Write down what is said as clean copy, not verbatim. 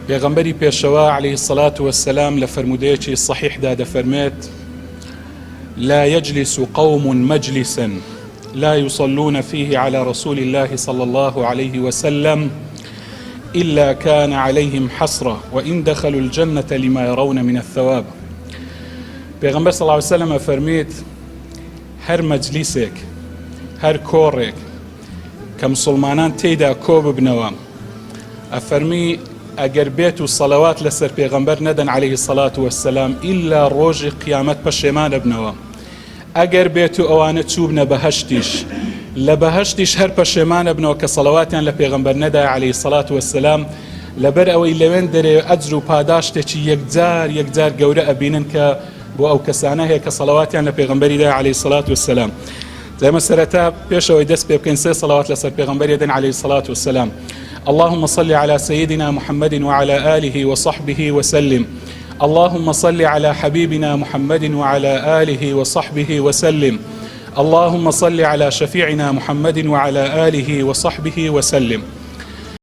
پێغەمبەری پێشەوە عليه الصلاة والسلام لفرمودەیەکی صحيح دا فرميت: لا يجلس قوم مجلسا لا يصلون فيه على رسول الله صلى الله عليه وسلم إلا كان عليهم حسرة وإن دخلوا الجنة لما يرون من الثواب. پێغەمبەر صلى الله عليه وسلم فرميت: هەر مەجلیسێک هەر کۆڕێک کە مسلمانان تێیدا کۆ ببنەوە ئەفەرمی ئەگەر بێت و سەڵەوات لەسەر پێغەمبەر نەدەن عليه الصلاة والسلام ئیلا ڕۆژی قیامەت پەشێمان دەبنەوە. ئەگەر بێت و ئەوانە چوبنە بەهەشتیش لە بەهەشتیش هەر پەشێمان دەبنەوە کە سەڵەواتیان لە پێغەمبەر نەدای عليه الصلاة والسلام، لەبەر ئەوەی لەوێن دەرێ ئەجر و پاداشتێکی یەکجار گەورە ئەبینن کە بۆ ئەو کەسانە هەیە کە سەڵەواتیان لە پێغەمبەری دا عليه الصلاة والسلام. زەمە سەرەتا پێشەوەی دەست پێ بکەین سێ سەڵەوات لەسەر پێغەمبەری دەن عليه الصلاة والسلام. اللهم صل على سيدنا محمد وعلى آله وصحبه وسلم. اللهم صل على حبيبنا محمد وعلى آله وصحبه وسلم. اللهم صل على شفيعنا محمد وعلى آله وصحبه وسلم.